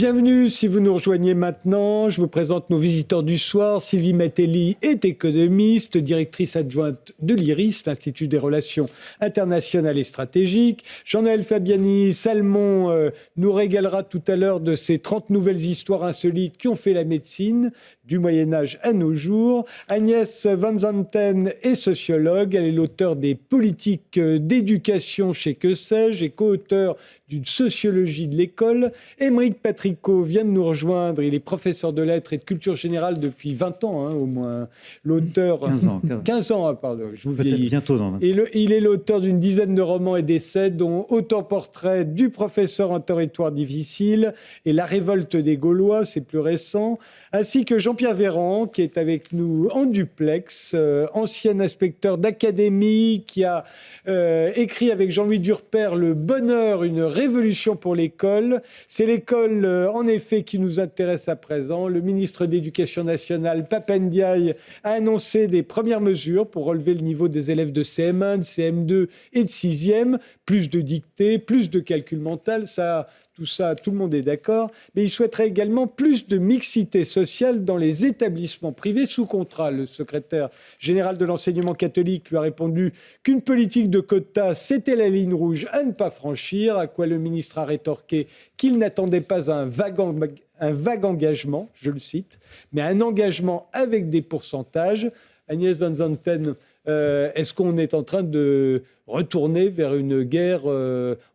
Bienvenue si vous nous rejoignez maintenant. Je vous présente nos visiteurs du soir. Sylvie Metelli est économiste, directrice adjointe de l'IRIS, l'Institut des relations internationales et stratégiques. Jean-Noël Fabiani-Salmon nous régalera tout à l'heure de ces 30 nouvelles histoires insolites qui ont fait la médecine du Moyen-Âge à nos jours. Agnès Van Zanten est sociologue. Elle est l'auteure des politiques d'éducation chez Que sais-je et co-auteure d'une sociologie de l'école. Aymeric Patricot vient de nous rejoindre. Il est professeur de lettres et de culture générale depuis 20 ans, au moins. L'auteur... 15 ans, pardon. Je vous vieillis. Bientôt dans 20 ans. Il est l'auteur d'une dizaine de romans et d'essais, dont Autoportrait du professeur en territoire difficile et La révolte des Gaulois, c'est plus récent, ainsi que Jean-Pierre Véran, qui est avec nous en duplex, ancien inspecteur d'académie, qui a écrit avec Jean-Louis Durper Le bonheur, une révolution pour l'école. C'est l'école, en effet, qui nous intéresse à présent. Le ministre de l'Éducation nationale, Pap Ndiaye, a annoncé des premières mesures pour relever le niveau des élèves de CM1, de CM2 et de 6e. Plus de dictées, plus de calcul mental, tout ça, tout le monde est d'accord. Mais il souhaiterait également plus de mixité sociale dans les établissements privés sous contrat. Le secrétaire général de l'enseignement catholique lui a répondu qu'une politique de quotas, c'était la ligne rouge à ne pas franchir, à quoi le ministre a rétorqué qu'il n'attendait pas un vague engagement, je le cite, mais un engagement avec des pourcentages. Agnès Van Zanten, est-ce qu'on est en train de retourner vers une guerre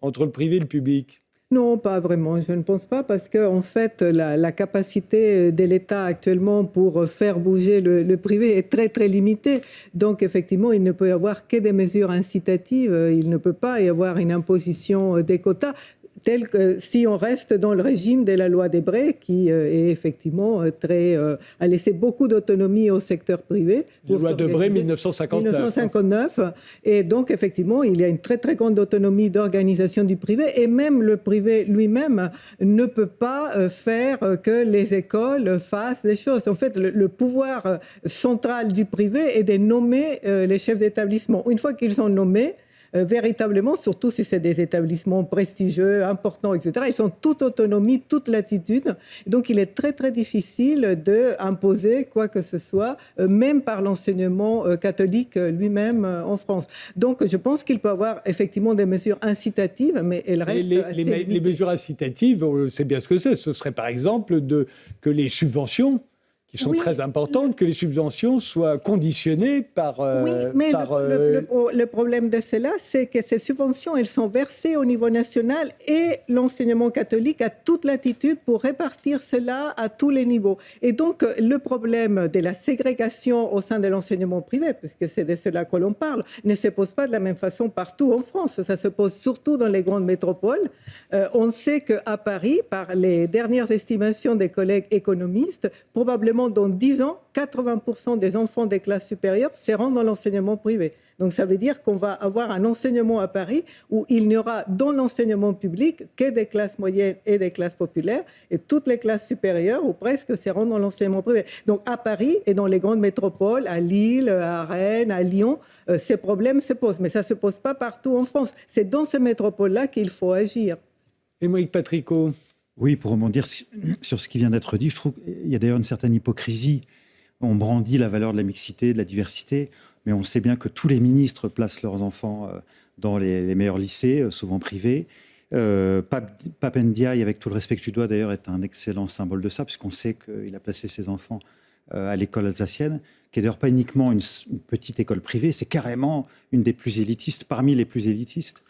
entre le privé et le public ? Non, pas vraiment. Je ne pense pas parce qu'en fait, la capacité de l'État actuellement pour faire bouger le privé est très, très limitée. Donc, effectivement, il ne peut y avoir que des mesures incitatives. Il ne peut pas y avoir une imposition des quotas tel que si on reste dans le régime de la loi Debré, qui est effectivement a laissé beaucoup d'autonomie au secteur privé. La loi Debré, 1959. Et donc, effectivement, il y a une très, très grande autonomie d'organisation du privé. Et même le privé lui-même ne peut pas faire que les écoles fassent des choses. En fait, le pouvoir central du privé est de nommer les chefs d'établissement. Une fois qu'ils sont nommés, véritablement, surtout si c'est des établissements prestigieux, importants, etc., ils ont toute autonomie, toute latitude. Donc, il est très, très difficile d'imposer quoi que ce soit, même par l'enseignement catholique lui-même en France. Donc, je pense qu'il peut y avoir effectivement des mesures incitatives, mais elles restent les mesures incitatives, on sait bien ce que c'est. Ce serait, par exemple, que les subventions qui sont très importantes, que les subventions soient conditionnées par... Oui, mais le problème de cela, c'est que ces subventions, elles sont versées au niveau national et l'enseignement catholique a toute latitude pour répartir cela à tous les niveaux. Et donc, le problème de la ségrégation au sein de l'enseignement privé, puisque c'est de cela que l'on parle, ne se pose pas de la même façon partout en France. Ça se pose surtout dans les grandes métropoles. On sait qu'à Paris, par les dernières estimations des collègues économistes, probablement dans 10 ans, 80% des enfants des classes supérieures seront dans l'enseignement privé. Donc ça veut dire qu'on va avoir un enseignement à Paris où il n'y aura dans l'enseignement public que des classes moyennes et des classes populaires, et toutes les classes supérieures, ou presque, seront dans l'enseignement privé. Donc à Paris et dans les grandes métropoles, à Lille, à Rennes, à Lyon, ces problèmes se posent. Mais ça ne se pose pas partout en France. C'est dans ces métropoles-là qu'il faut agir. Aymeric Patricot. Oui, pour rebondir sur ce qui vient d'être dit, je trouve qu'il y a d'ailleurs une certaine hypocrisie. On brandit la valeur de la mixité, de la diversité, mais on sait bien que tous les ministres placent leurs enfants dans les meilleurs lycées, souvent privés. Pap Ndiaye, avec tout le respect que je lui dois d'ailleurs, est un excellent symbole de ça, puisqu'on sait qu'il a placé ses enfants à l'école alsacienne, qui n'est d'ailleurs pas uniquement une petite école privée, c'est carrément une des plus élitistes, parmi les plus élitistes.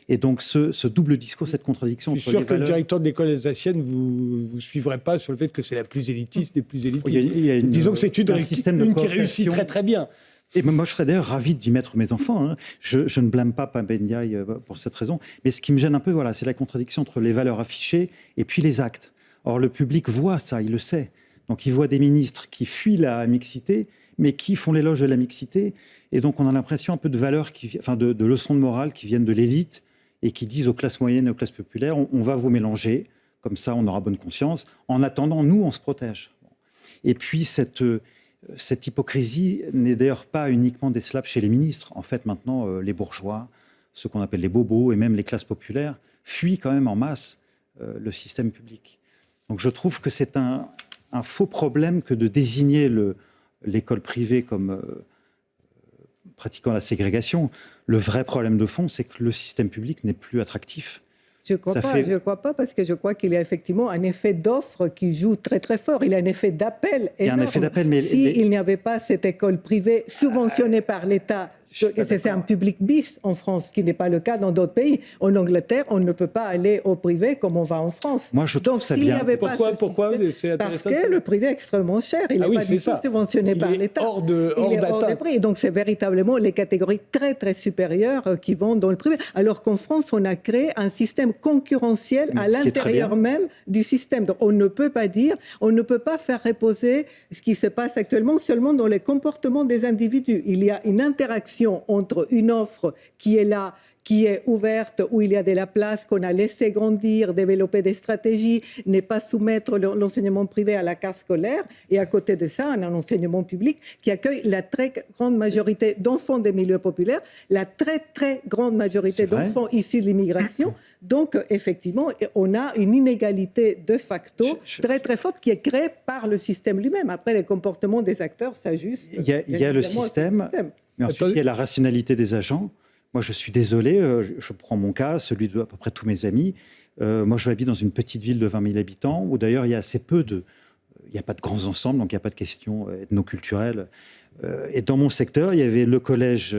Et donc, ce double discours, cette contradiction... Je suis sûr que le directeur de l'école alsacienne vous suivrait pas sur le fait que c'est la plus élitiste des plus élitistes. Disons que c'est une qui réussit très très bien. Et moi, je serais d'ailleurs ravi d'y mettre mes enfants. Hein. Je ne blâme pas Pap Ndiaye pour cette raison. Mais ce qui me gêne un peu, voilà, c'est la contradiction entre les valeurs affichées et puis les actes. Or, le public voit ça, il le sait. Donc, il voit des ministres qui fuient la mixité, mais qui font l'éloge de la mixité. Et donc, on a l'impression un peu de valeurs, de leçons de morale qui viennent de l'élite, et qui disent aux classes moyennes et aux classes populaires, on va vous mélanger, comme ça on aura bonne conscience. En attendant, nous, on se protège. Et puis, cette hypocrisie n'est d'ailleurs pas uniquement décelable chez les ministres. En fait, maintenant, les bourgeois, ceux qu'on appelle les bobos, et même les classes populaires, fuient quand même en masse le système public. Donc je trouve que c'est un faux problème que de désigner l'école privée comme pratiquant la ségrégation. Le vrai problème de fond, c'est que le système public n'est plus attractif. Je ne crois pas, parce que je crois qu'il y a effectivement un effet d'offre qui joue très très fort. Il y a un effet d'appel énorme. Il y a un effet d'appel, mais... S'il n'y avait pas cette école privée subventionnée par l'État, c'est un public bis en France, ce qui n'est pas le cas dans d'autres pays. En Angleterre, on ne peut pas aller au privé comme on va en France. Moi, je trouve ça bien. Pourquoi parce que le privé est extrêmement cher. Il n'est pas du tout subventionné par l'État. Il est hors de prix. Donc, c'est véritablement les catégories très, très supérieures qui vont dans le privé. Alors qu'en France, on a créé un système concurrentiel à l'intérieur même du système. Donc, on ne peut pas faire reposer ce qui se passe actuellement seulement dans les comportements des individus. Il y a une interaction entre une offre qui est là, qui est ouverte, où il y a de la place, qu'on a laissé grandir, développer des stratégies, ne pas soumettre l'enseignement privé à la carte scolaire. Et à côté de ça, on a un enseignement public qui accueille la très grande majorité d'enfants des milieux populaires, la très, très grande majorité d'enfants issus de l'immigration. Donc, effectivement, on a une inégalité de facto très, très forte qui est créée par le système lui-même. Après, les comportements des acteurs s'ajustent. Il y a le système, mais ensuite, il y a la rationalité des agents. Moi, je suis désolé, je prends mon cas, celui de à peu près tous mes amis. Moi, je vis dans une petite ville de 20 000 habitants où d'ailleurs, il y a assez peu de... Il n'y a pas de grands ensembles, donc il n'y a pas de questions ethnoculturelles. Et dans mon secteur, il y avait le collège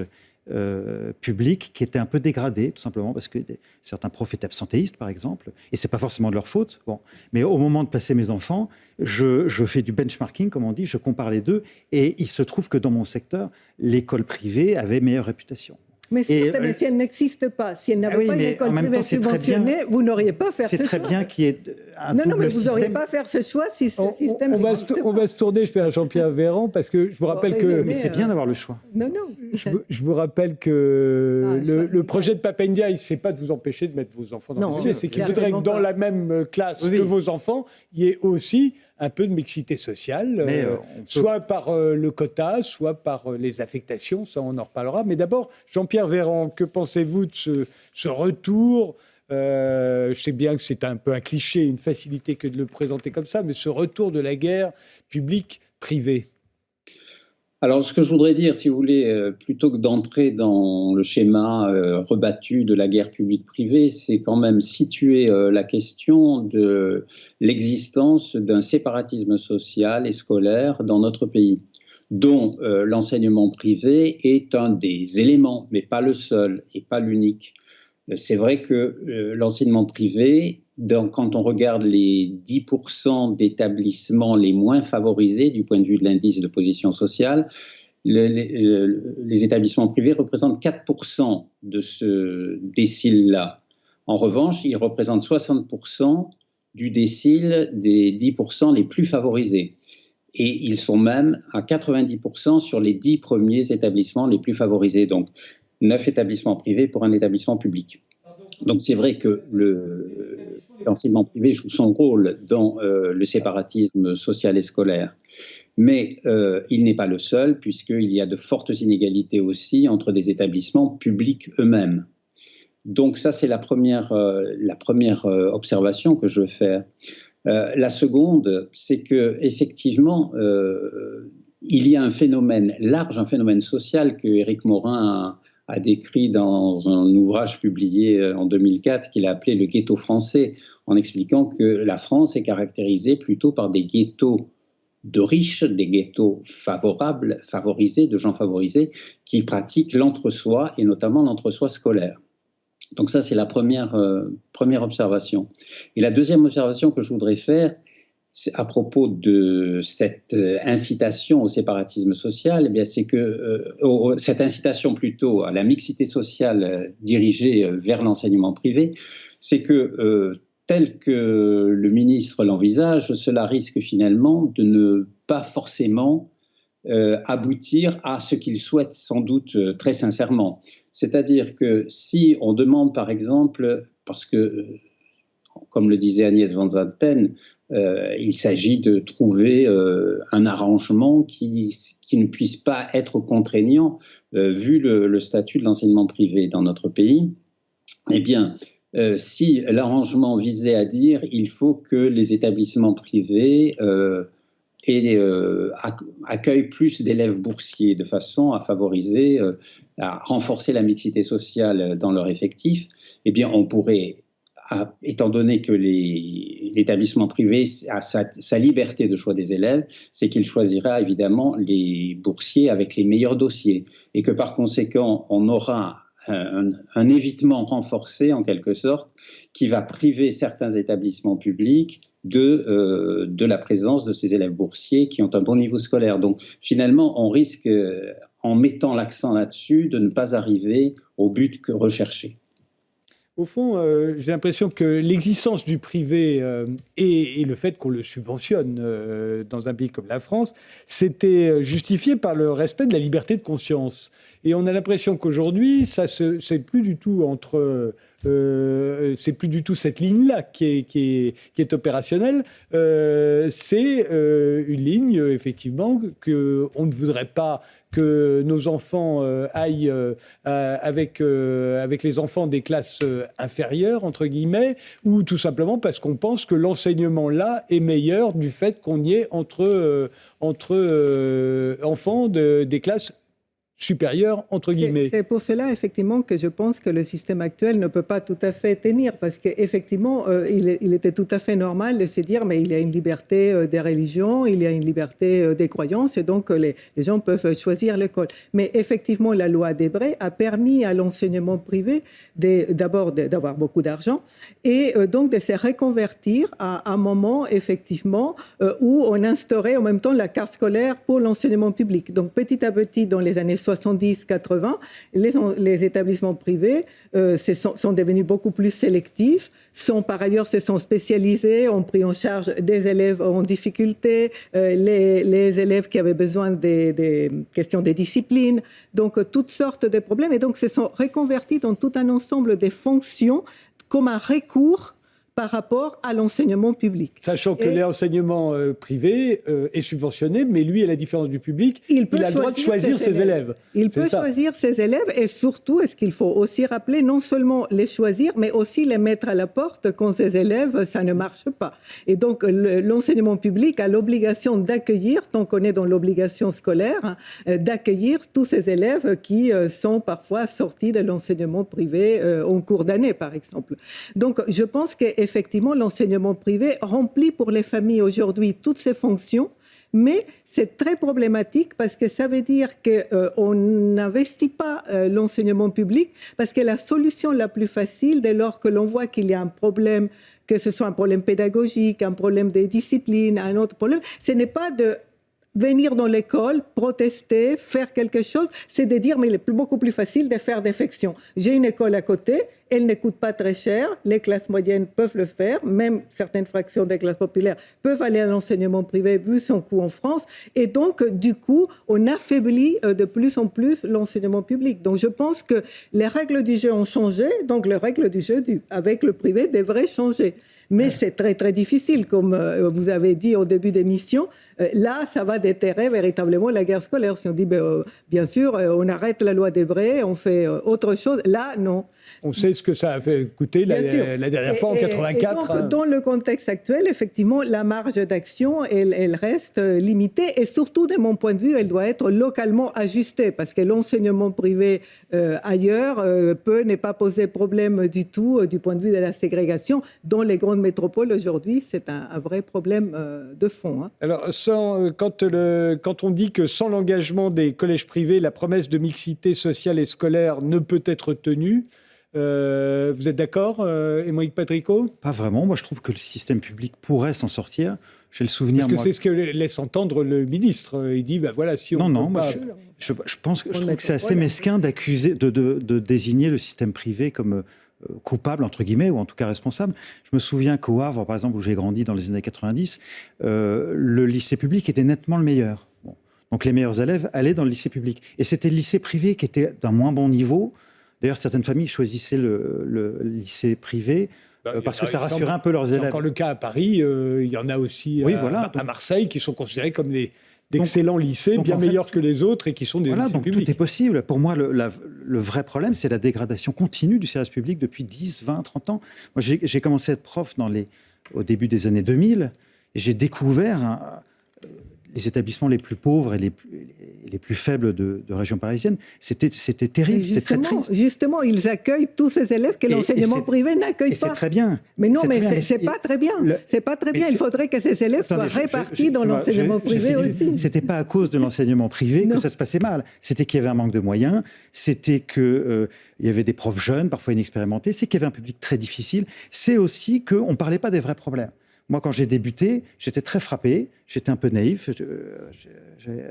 public qui était un peu dégradé, tout simplement, parce que certains profs étaient absentéistes, par exemple, et ce n'est pas forcément de leur faute. Bon. Mais au moment de placer mes enfants, je fais du benchmarking, comme on dit, je compare les deux, et il se trouve que dans mon secteur, l'école privée avait meilleure réputation. Mais si elle n'existe pas, si elle n'avait pas une école privée subventionnée, vous n'auriez pas fait ce choix. C'est très bien qu'il y ait un double système. Non, mais vous n'auriez pas fait ce choix si ce système... On va se tourner vers Jean-Pierre Véran, parce que je vous rappelle que... Mais c'est bien d'avoir le choix. Non. Je vous rappelle que le projet de Papa Ndiaye, ce n'est pas de vous empêcher de mettre vos enfants dans le privé, c'est qu'il voudrait que dans la même classe que vos enfants, il y ait aussi un peu de mixité sociale, soit par le quota, soit par les affectations, ça on en reparlera. Mais d'abord, Jean-Pierre Véran, que pensez-vous de ce retour je sais bien que c'est un peu un cliché, une facilité que de le présenter comme ça, mais ce retour de la guerre publique-privée? Alors, ce que je voudrais dire, si vous voulez, plutôt que d'entrer dans le schéma rebattu de la guerre publique-privée, c'est quand même situer la question de l'existence d'un séparatisme social et scolaire dans notre pays, dont l'enseignement privé est un des éléments, mais pas le seul et pas l'unique. C'est vrai que l'enseignement privé, quand on regarde les 10% d'établissements les moins favorisés du point de vue de l'indice de position sociale, les établissements privés représentent 4% de ce décile-là. En revanche, ils représentent 60% du décile des 10% les plus favorisés. Et ils sont même à 90% sur les 10 premiers établissements les plus favorisés. Donc, 9 établissements privés pour un établissement public. Donc c'est vrai que l'enseignement privé joue son rôle dans le séparatisme social et scolaire. Mais il n'est pas le seul, puisqu'il y a de fortes inégalités aussi entre des établissements publics eux-mêmes. Donc ça, c'est la première observation que je veux faire. La seconde, c'est qu'effectivement, il y a un phénomène social que Éric Morin a décrit dans un ouvrage publié en 2004 qu'il a appelé « Le ghetto français », en expliquant que la France est caractérisée plutôt par des ghettos de riches, des ghettos favorisés, de gens favorisés, qui pratiquent l'entre-soi, et notamment l'entre-soi scolaire. Donc ça, c'est la première observation. Et la deuxième observation que je voudrais faire, à propos de cette incitation au séparatisme social, eh bien c'est que cette incitation plutôt à la mixité sociale dirigée vers l'enseignement privé, c'est que tel que le ministre l'envisage, cela risque finalement de ne pas forcément aboutir à ce qu'il souhaite sans doute très sincèrement. C'est-à-dire que si on demande par exemple, parce que comme le disait Agnès Van Zanten, il s'agit de trouver un arrangement qui ne puisse pas être contraignant vu le statut de l'enseignement privé dans notre pays. Eh bien, si l'arrangement visait à dire il faut que les établissements privés accueillent plus d'élèves boursiers de façon à favoriser, à renforcer la mixité sociale dans leur effectif, eh bien on pourrait, étant donné que l'établissement privé a sa liberté de choix des élèves, c'est qu'il choisira évidemment les boursiers avec les meilleurs dossiers et que par conséquent on aura un évitement renforcé en quelque sorte qui va priver certains établissements publics de la présence de ces élèves boursiers qui ont un bon niveau scolaire. Donc finalement, on risque, en mettant l'accent là-dessus, de ne pas arriver au but que recherché. Au fond, j'ai l'impression que l'existence du privé et le fait qu'on le subventionne dans un pays comme la France, c'était justifié par le respect de la liberté de conscience. Et on a l'impression qu'aujourd'hui, c'est plus du tout c'est plus du tout cette ligne-là qui est opérationnelle. C'est une ligne, effectivement, qu'on ne voudrait pas que nos enfants aillent avec les enfants des classes inférieures, entre guillemets, ou tout simplement parce qu'on pense que l'enseignement là est meilleur du fait qu'on y est entre enfants des classes supérieure, entre guillemets. C'est pour cela, effectivement, que je pense que le système actuel ne peut pas tout à fait tenir, parce qu'effectivement, il était tout à fait normal de se dire, mais il y a une liberté des religions, il y a une liberté des croyances, et donc les gens peuvent choisir l'école. Mais effectivement, la loi Debré a permis à l'enseignement privé d'abord d'avoir beaucoup d'argent, et donc de se reconvertir à un moment, effectivement, où on instaurait en même temps la carte scolaire pour l'enseignement public. Donc petit à petit, dans les années 70-80, les établissements privés sont devenus beaucoup plus sélectifs, par ailleurs se sont spécialisés, ont pris en charge des élèves en difficulté, les élèves qui avaient besoin des questions de discipline, donc toutes sortes de problèmes, et donc se sont reconvertis dans tout un ensemble de fonctions comme un recours par rapport à l'enseignement public. Sachant que l'enseignement privé est subventionné, mais lui, à la différence du public, il a le droit de choisir ses élèves. Il peut choisir ses élèves, et surtout, est-ce qu'il faut aussi rappeler, non seulement les choisir, mais aussi les mettre à la porte quand ces élèves, ça ne marche pas. Et donc, l'enseignement public a l'obligation d'accueillir, tant qu'on est dans l'obligation scolaire, d'accueillir tous ces élèves qui sont parfois sortis de l'enseignement privé en cours d'année, par exemple. Donc, je pense que effectivement, l'enseignement privé remplit pour les familles aujourd'hui toutes ces fonctions, mais c'est très problématique parce que ça veut dire qu'on n'investit pas l'enseignement public, parce que la solution la plus facile, dès lors que l'on voit qu'il y a un problème, que ce soit un problème pédagogique, un problème de discipline, un autre problème, ce n'est pas de venir dans l'école, protester, faire quelque chose, c'est de dire, mais il est beaucoup plus facile de faire défection. J'ai une école à côté, elle ne coûte pas très cher, les classes moyennes peuvent le faire, même certaines fractions des classes populaires peuvent aller à l'enseignement privé vu son coût en France, et donc, du coup, on affaiblit de plus en plus l'enseignement public. Donc, je pense que les règles du jeu ont changé, donc les règles du jeu avec le privé devraient changer. Mais c'est très, très difficile, comme vous avez dit au début d'émission. Là, ça va déterrer véritablement la guerre scolaire. Si on dit, bien sûr, on arrête la loi Debré, on fait autre chose. Là, non. On sait ce que ça a fait coûter la dernière fois, en 1984. Et donc, dans le contexte actuel, effectivement, la marge d'action, elle reste limitée. Et surtout, de mon point de vue, elle doit être localement ajustée, parce que l'enseignement privé ailleurs peut ne pas poser problème du tout du point de vue de la ségrégation. Dans les grandes métropoles, aujourd'hui, c'est un vrai problème de fond. Hein. Alors, quand on dit que sans l'engagement des collèges privés, la promesse de mixité sociale et scolaire ne peut être tenue, vous êtes d'accord, Émeric Patricot ? Pas vraiment. Moi, je trouve que le système public pourrait s'en sortir. J'ai le souvenir... Parce que c'est ce que laisse entendre le ministre. Il dit, voilà, si on... Non, moi, je trouve que c'est assez mesquin d'accuser, de désigner le système privé comme... coupable, entre guillemets, ou en tout cas responsable. Je me souviens qu'au Havre, par exemple, où j'ai grandi dans les années 90, le lycée public était nettement le meilleur. Bon. Donc les meilleurs élèves allaient dans le lycée public. Et c'était le lycée privé qui était d'un moins bon niveau. D'ailleurs, certaines familles choisissaient le lycée privé parce que ça rassurait un peu leurs élèves. C'est encore le cas à Paris. Il y en a aussi à Marseille qui sont considérés comme d'excellents lycées, bien meilleurs que les autres et qui sont des lycées donc publics. Tout est possible. Pour moi, le vrai problème, c'est la dégradation continue du service public depuis 10, 20, 30 ans. Moi, j'ai commencé à être prof au début des années 2000 et j'ai découvert les établissements les plus pauvres et les plus faibles de région parisienne. C'était terrible, c'était très triste. Justement, ils accueillent tous ces élèves que l'enseignement privé n'accueille pas. C'est très bien. Mais non, c'est pas très bien. C'est pas très bien. Il faudrait que ces élèves soient répartis dans l'enseignement privé aussi. C'était pas à cause de l'enseignement privé que ça se passait mal. C'était qu'il y avait un manque de moyens. C'était qu'il y avait des profs jeunes, parfois inexpérimentés. C'est qu'il y avait un public très difficile. C'est aussi qu'on ne parlait pas des vrais problèmes. Moi, quand j'ai débuté, j'étais très frappé. J'étais un peu naïf. J'ai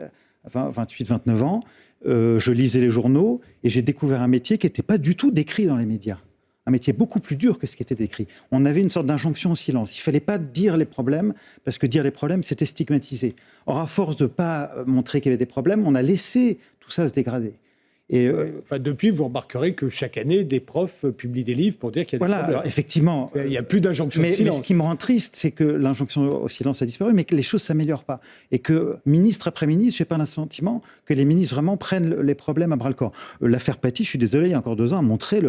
28, 29 ans. Je lisais les journaux et j'ai découvert un métier qui n'était pas du tout décrit dans les médias. Un métier beaucoup plus dur que ce qui était décrit. On avait une sorte d'injonction au silence. Il ne fallait pas dire les problèmes, parce que dire les problèmes, c'était stigmatiser. Or, à force de ne pas montrer qu'il y avait des problèmes, on a laissé tout ça se dégrader. Et depuis, vous remarquerez que chaque année, des profs publient des livres pour dire qu'il y a des problèmes. Alors, effectivement. Il n'y a plus d'injonction au silence. Mais ce qui me rend triste, c'est que l'injonction au silence a disparu, mais que les choses ne s'améliorent pas. Et que, ministre après ministre, je n'ai pas le sentiment que les ministres vraiment prennent les problèmes à bras-le-corps. L'affaire Paty, je suis désolé, il y a encore 2 ans, a montré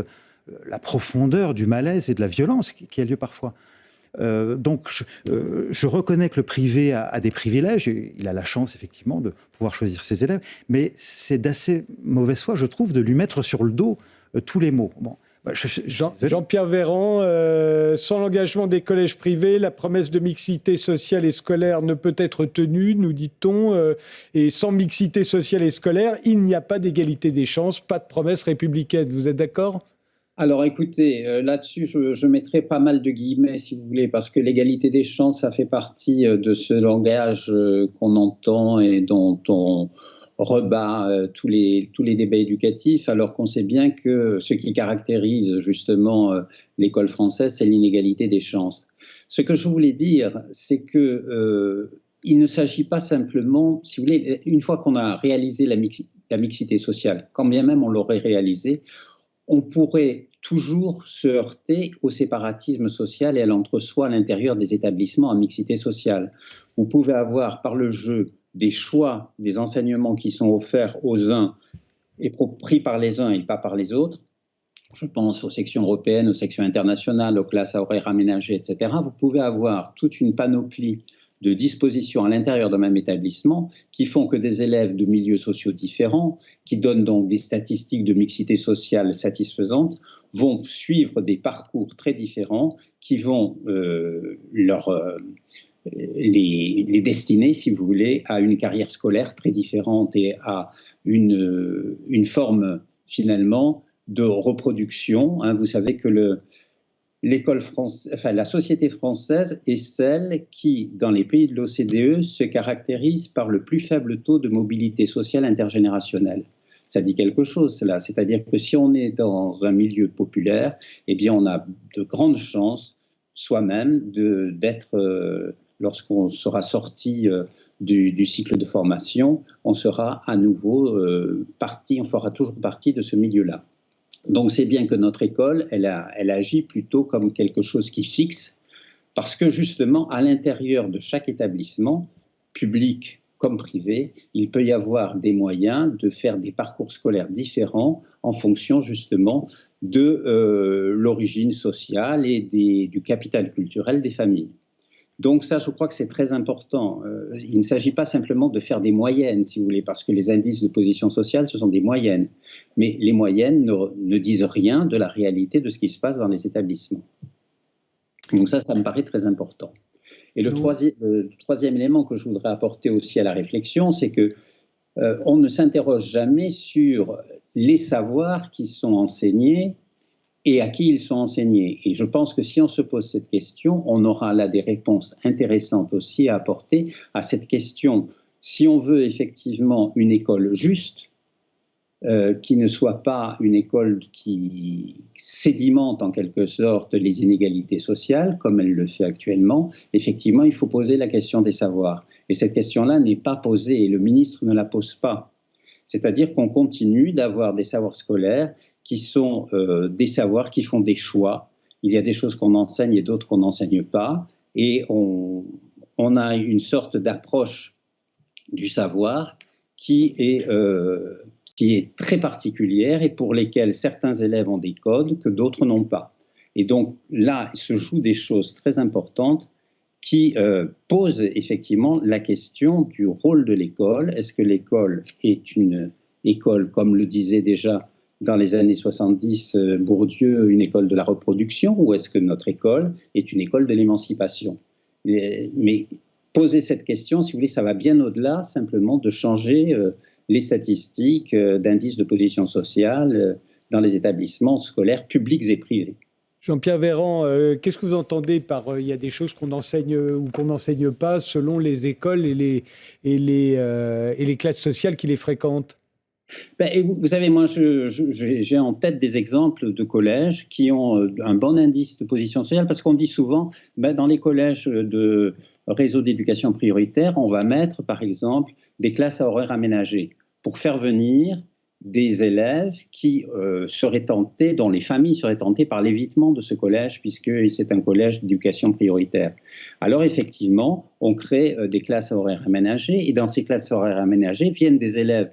la profondeur du malaise et de la violence qui a lieu parfois. Donc, je reconnais que le privé a des privilèges, et il a la chance, effectivement, de pouvoir choisir ses élèves, mais c'est d'assez mauvaise foi, je trouve, de lui mettre sur le dos tous les maux. Bon, Jean-Pierre Véran, sans l'engagement des collèges privés, la promesse de mixité sociale et scolaire ne peut être tenue, nous dit-on, et sans mixité sociale et scolaire, il n'y a pas d'égalité des chances, pas de promesse républicaine. Vous êtes d'accord ? Alors écoutez, là-dessus, je mettrai pas mal de guillemets, si vous voulez, parce que l'égalité des chances, ça fait partie de ce langage qu'on entend et dont on rebat tous les débats éducatifs, alors qu'on sait bien que ce qui caractérise justement l'école française, c'est l'inégalité des chances. Ce que je voulais dire, c'est que il ne s'agit pas simplement, si vous voulez, une fois qu'on a réalisé la mixité sociale, quand bien même on l'aurait réalisée, on pourrait toujours se heurter au séparatisme social et à l'entre-soi à l'intérieur des établissements en mixité sociale. Vous pouvez avoir par le jeu des choix, des enseignements qui sont offerts aux uns et pris par les uns et pas par les autres. Je pense aux sections européennes, aux sections internationales, aux classes à horaires aménagés, etc. Vous pouvez avoir toute une panoplie de dispositions à l'intérieur d'un même établissement qui font que des élèves de milieux sociaux différents, qui donnent donc des statistiques de mixité sociale satisfaisantes, vont suivre des parcours très différents qui vont les destiner, si vous voulez, à une carrière scolaire très différente et à une forme, finalement, de reproduction. Vous savez que la société française est celle qui, dans les pays de l'OCDE, se caractérise par le plus faible taux de mobilité sociale intergénérationnelle. Ça dit quelque chose, cela. C'est-à-dire que si on est dans un milieu populaire, eh bien, on a de grandes chances, soi-même, d'être, lorsqu'on sera sorti du cycle de formation, on sera à nouveau on fera toujours partie de ce milieu-là. Donc c'est bien que notre école, elle agit plutôt comme quelque chose qui fixe, parce que justement, à l'intérieur de chaque établissement, public comme privé, il peut y avoir des moyens de faire des parcours scolaires différents en fonction justement de l'origine sociale et du capital culturel des familles. Donc ça, je crois que c'est très important. Il ne s'agit pas simplement de faire des moyennes, si vous voulez, parce que les indices de position sociale, ce sont des moyennes. Mais les moyennes ne disent rien de la réalité de ce qui se passe dans les établissements. Donc ça me paraît très important. Et le troisième élément que je voudrais apporter aussi à la réflexion, c'est que on ne s'interroge jamais sur les savoirs qui sont enseignés et à qui ils sont enseignés. Et je pense que si on se pose cette question, on aura là des réponses intéressantes aussi à apporter à cette question. Si on veut effectivement une école juste, qui ne soit pas une école qui sédimente en quelque sorte les inégalités sociales, comme elle le fait actuellement, effectivement, il faut poser la question des savoirs. Et cette question-là n'est pas posée, et le ministre ne la pose pas. C'est-à-dire qu'on continue d'avoir des savoirs scolaires qui sont des savoirs qui font des choix. Il y a des choses qu'on enseigne et d'autres qu'on n'enseigne pas. Et on a une sorte d'approche du savoir qui est très particulière et pour lesquelles certains élèves ont des codes que d'autres n'ont pas. Et donc là, il se joue des choses très importantes qui posent effectivement la question du rôle de l'école. Est-ce que l'école est une école, comme le disait déjà dans les années 70 Bourdieu, une école de la reproduction, ou est-ce que notre école est une école de l'émancipation? Mais poser cette question, si vous voulez, ça va bien au-delà simplement de changer les statistiques d'indices de position sociale dans les établissements scolaires publics et privés. Jean-Pierre Véran, qu'est-ce que vous entendez par il y a des choses qu'on enseigne ou qu'on n'enseigne pas selon les écoles et les classes sociales qui les fréquentent? Vous savez, moi, j'ai en tête des exemples de collèges qui ont un bon indice de position sociale, parce qu'on dit souvent, dans les collèges de réseau d'éducation prioritaire, on va mettre, par exemple, des classes à horaires aménagés pour faire venir des élèves qui seraient tentés, dont les familles seraient tentées par l'évitement de ce collège, puisque c'est un collège d'éducation prioritaire. Alors, effectivement, on crée des classes à horaires aménagés, et dans ces classes à horaires aménagés viennent des élèves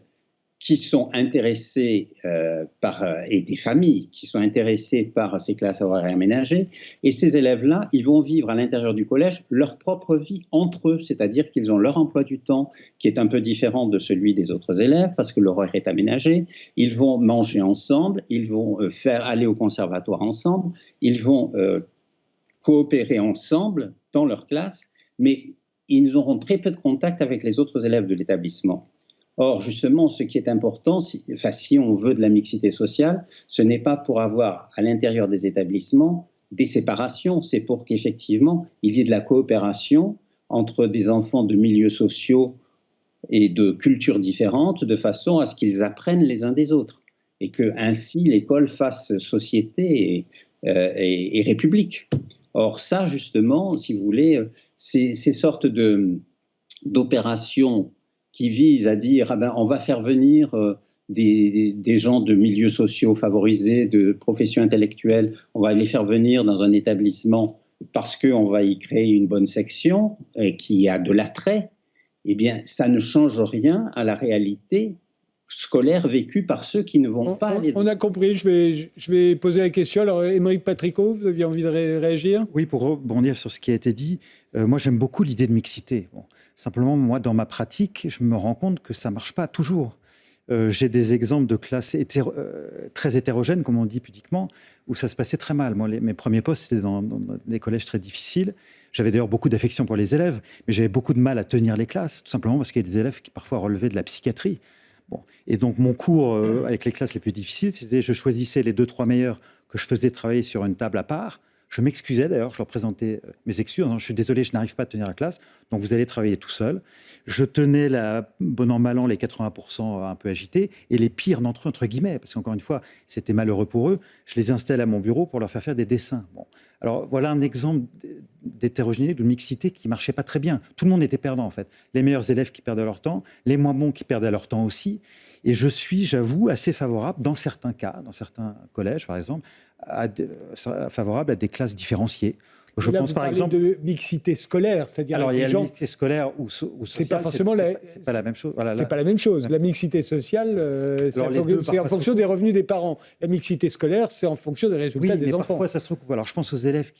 qui sont intéressés et des familles qui sont intéressées par ces classes horaires aménagées. Et ces élèves-là, ils vont vivre à l'intérieur du collège leur propre vie entre eux, c'est-à-dire qu'ils ont leur emploi du temps qui est un peu différent de celui des autres élèves parce que l'horaire est aménagé. Ils vont manger ensemble, ils vont aller au conservatoire ensemble, ils vont coopérer ensemble dans leur classe, mais ils auront très peu de contact avec les autres élèves de l'établissement. Or, justement, ce qui est important, si on veut de la mixité sociale, ce n'est pas pour avoir à l'intérieur des établissements des séparations, c'est pour qu'effectivement, il y ait de la coopération entre des enfants de milieux sociaux et de cultures différentes, de façon à ce qu'ils apprennent les uns des autres, et que ainsi l'école fasse société et république. Or, ça, justement, si vous voulez, ces sortes d'opérations qui vise à dire on va faire venir des gens de milieux sociaux favorisés, de professions intellectuelles, on va les faire venir dans un établissement parce qu'on va y créer une bonne section qui a de l'attrait, eh bien, ça ne change rien à la réalité scolaire vécue par ceux qui ne vont pas aller. On a compris, je vais poser la question. Alors, Aymeric Patricot, vous aviez envie de réagir? Oui, pour rebondir sur ce qui a été dit, moi j'aime beaucoup l'idée de mixité. Bon. Simplement, moi, dans ma pratique, je me rends compte que ça ne marche pas toujours. J'ai des exemples de classes très hétérogènes, comme on dit pudiquement, où ça se passait très mal. Moi, mes premiers postes, c'était dans des collèges très difficiles. J'avais d'ailleurs beaucoup d'affection pour les élèves, mais j'avais beaucoup de mal à tenir les classes, tout simplement parce qu'il y a des élèves qui parfois relevaient de la psychiatrie. Bon. Et donc, mon cours avec les classes les plus difficiles, c'était je choisissais les 2-3 meilleurs que je faisais travailler sur une table à part. Je m'excusais d'ailleurs, je leur présentais mes excuses. Je suis désolé, je n'arrive pas à tenir la classe, donc vous allez travailler tout seul. Je tenais, bon an, mal an, les 80% un peu agités, et les pires d'entre eux, entre guillemets, parce qu'encore une fois, c'était malheureux pour eux, je les installe à mon bureau pour leur faire des dessins. Bon. Alors voilà un exemple d'hétérogénéité, de mixité qui ne marchait pas très bien. Tout le monde était perdant en fait. Les meilleurs élèves qui perdaient leur temps, les moins bons qui perdaient leur temps aussi. Et je suis, j'avoue, assez favorable, dans certains cas, dans certains collèges par exemple, favorable à des classes différenciées. Je pense par exemple de mixité scolaire, c'est-à-dire alors il y a la mixité scolaire ou sociale. C'est pas forcément c'est pas la même chose. Voilà, c'est pas la même chose. La mixité sociale, c'est en fonction des revenus des parents. La mixité scolaire, c'est en fonction des résultats des enfants. Parfois ça se recoupe. Alors je pense aux élèves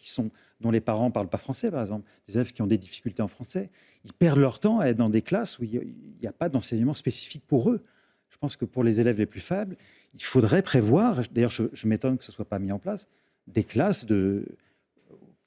dont les parents parlent pas français, par exemple, des élèves qui ont des difficultés en français, ils perdent leur temps à être dans des classes où il n'y a pas d'enseignement spécifique pour eux. Je pense que pour les élèves les plus faibles, il faudrait prévoir. D'ailleurs, je m'étonne que ce soit pas mis en place des classes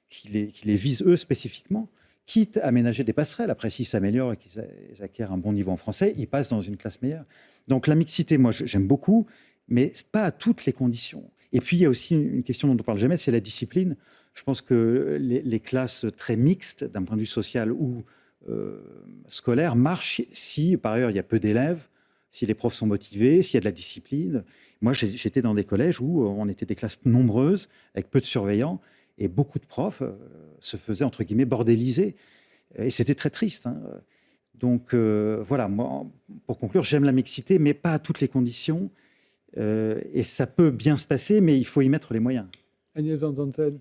qui les visent eux spécifiquement, quitte à aménager des passerelles. Après, s'ils s'améliorent et qu'ils acquièrent un bon niveau en français, ils passent dans une classe meilleure. Donc la mixité, moi, j'aime beaucoup, mais pas à toutes les conditions. Et puis, il y a aussi une question dont on ne parle jamais, c'est la discipline. Je pense que les classes très mixtes, d'un point de vue social ou scolaire, marchent si, par ailleurs, il y a peu d'élèves, si les profs sont motivés, s'il y a de la discipline. Moi, j'étais dans des collèges où on était des classes nombreuses, avec peu de surveillants, et beaucoup de profs se faisaient, entre guillemets, bordéliser. Et c'était très triste. Hein. Donc, voilà, moi, pour conclure, j'aime la mixité, mais pas à toutes les conditions. Et ça peut bien se passer, mais il faut y mettre les moyens. Agnès Van Zanten.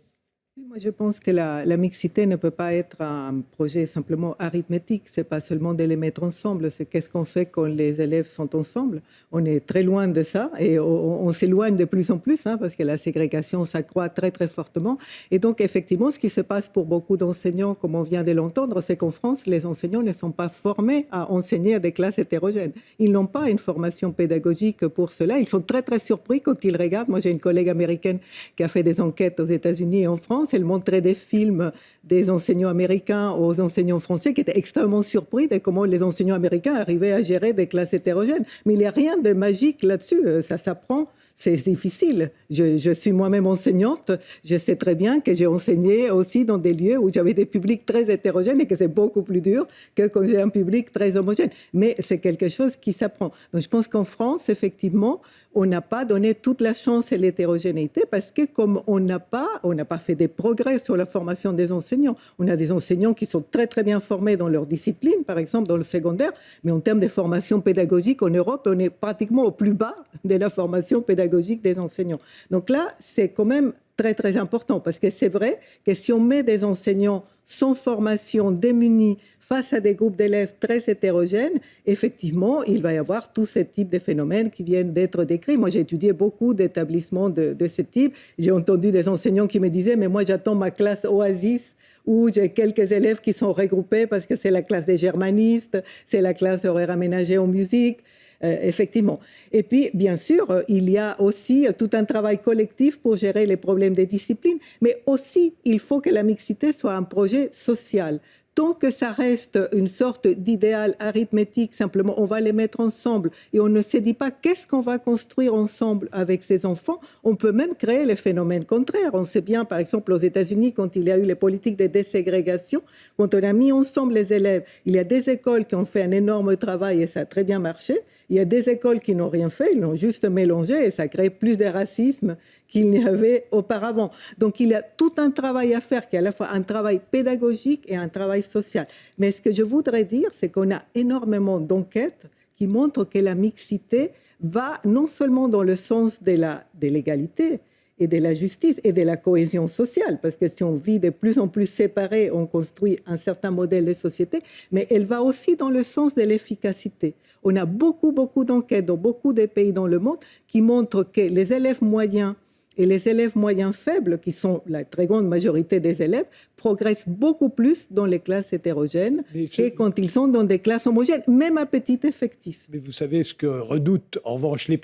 Moi, je pense que la mixité ne peut pas être un projet simplement arithmétique. Ce n'est pas seulement de les mettre ensemble. C'est qu'est-ce qu'on fait quand les élèves sont ensemble. On est très loin de ça et on s'éloigne de plus en plus parce que la ségrégation s'accroît très, très fortement. Et donc, effectivement, ce qui se passe pour beaucoup d'enseignants, comme on vient de l'entendre, c'est qu'en France, les enseignants ne sont pas formés à enseigner à des classes hétérogènes. Ils n'ont pas une formation pédagogique pour cela. Ils sont très, très surpris quand ils regardent. Moi, j'ai une collègue américaine qui a fait des enquêtes aux États-Unis et en France. Elle montrait des films des enseignants américains aux enseignants français qui étaient extrêmement surpris de comment les enseignants américains arrivaient à gérer des classes hétérogènes. Mais il n'y a rien de magique là-dessus. Ça s'apprend. C'est difficile. Je suis moi-même enseignante. Je sais très bien que j'ai enseigné aussi dans des lieux où j'avais des publics très hétérogènes et que c'est beaucoup plus dur que quand j'ai un public très homogène. Mais c'est quelque chose qui s'apprend. Donc je pense qu'en France, effectivement, on n'a pas donné toute la chance à l'hétérogénéité parce que comme on n'a pas fait des progrès sur la formation des enseignants. On a des enseignants qui sont très, très bien formés dans leur discipline, par exemple dans le secondaire, mais en termes de formation pédagogique en Europe, on est pratiquement au plus bas de la formation pédagogique des enseignants. Donc là, c'est quand même très, très important parce que c'est vrai que si on met des enseignants sans formation, démunis, face à des groupes d'élèves très hétérogènes, effectivement, il va y avoir tous ces types de phénomènes qui viennent d'être décrits. Moi, j'ai étudié beaucoup d'établissements de ce type. J'ai entendu des enseignants qui me disaient « mais moi, j'attends ma classe Oasis » où j'ai quelques élèves qui sont regroupés parce que c'est la classe des germanistes, c'est la classe horaire aménagée en musique. Effectivement. Et puis, bien sûr, il y a aussi tout un travail collectif pour gérer les problèmes des disciplines, mais aussi, il faut que la mixité soit un projet social. Tant que ça reste une sorte d'idéal arithmétique, simplement, on va les mettre ensemble et on ne se dit pas qu'est-ce qu'on va construire ensemble avec ces enfants, on peut même créer les phénomènes contraires. On sait bien, par exemple, aux États-Unis, quand il y a eu les politiques de déségrégation, quand on a mis ensemble les élèves, il y a des écoles qui ont fait un énorme travail et ça a très bien marché. Il y a des écoles qui n'ont rien fait, ils l'ont juste mélangé et ça crée plus de racisme qu'il n'y avait auparavant. Donc, il y a tout un travail à faire qui est à la fois un travail pédagogique et un travail social. Mais ce que je voudrais dire, c'est qu'on a énormément d'enquêtes qui montrent que la mixité va non seulement dans le sens de l'égalité et de la justice et de la cohésion sociale, parce que si on vit de plus en plus séparés, on construit un certain modèle de société, mais elle va aussi dans le sens de l'efficacité. On a beaucoup d'enquêtes dans beaucoup de pays dans le monde qui montrent que les élèves moyens et les élèves moyens faibles, qui sont la très grande majorité des élèves, progressent beaucoup plus dans les classes hétérogènes que quand ils sont dans des classes homogènes, même à petit effectif. Mais vous savez ce que redoutent en revanche les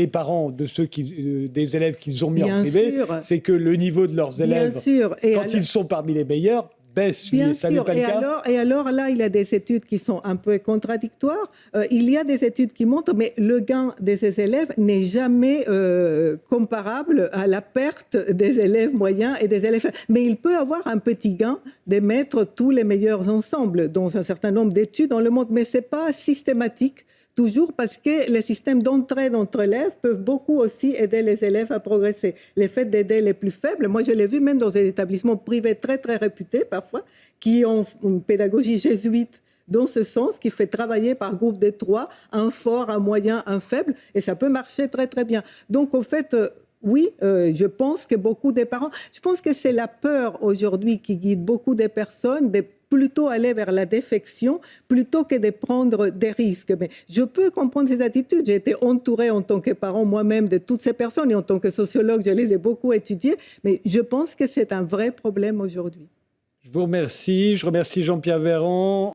parents de des élèves qu'ils ont mis en privé, c'est que le niveau de leurs élèves, quand ils sont parmi les meilleurs, baisse. Bien ça sûr. n'est pas le cas. Et alors là, il y a des études qui sont un peu contradictoires. Il y a des études qui montrent, mais le gain de ces élèves n'est jamais comparable à la perte des élèves moyens et des élèves. Mais il peut avoir un petit gain de mettre tous les meilleurs ensemble dans un certain nombre d'études dans le monde, mais ce n'est pas systématique. Toujours parce que les systèmes d'entraide entre élèves peuvent beaucoup aussi aider les élèves à progresser. Le fait d'aider les plus faibles, moi je l'ai vu même dans des établissements privés très très réputés parfois, qui ont une pédagogie jésuite dans ce sens, qui fait travailler par groupe de 3, un fort, un moyen, un faible, et ça peut marcher très très bien. Donc en fait... oui, je pense que beaucoup des parents... Je pense que c'est la peur aujourd'hui qui guide beaucoup de personnes de plutôt aller vers la défection plutôt que de prendre des risques. Mais je peux comprendre ces attitudes. J'ai été entourée en tant que parent moi-même de toutes ces personnes et en tant que sociologue, je les ai beaucoup étudiées. Mais je pense que c'est un vrai problème aujourd'hui. Je vous remercie. Je remercie Jean-Pierre Véran.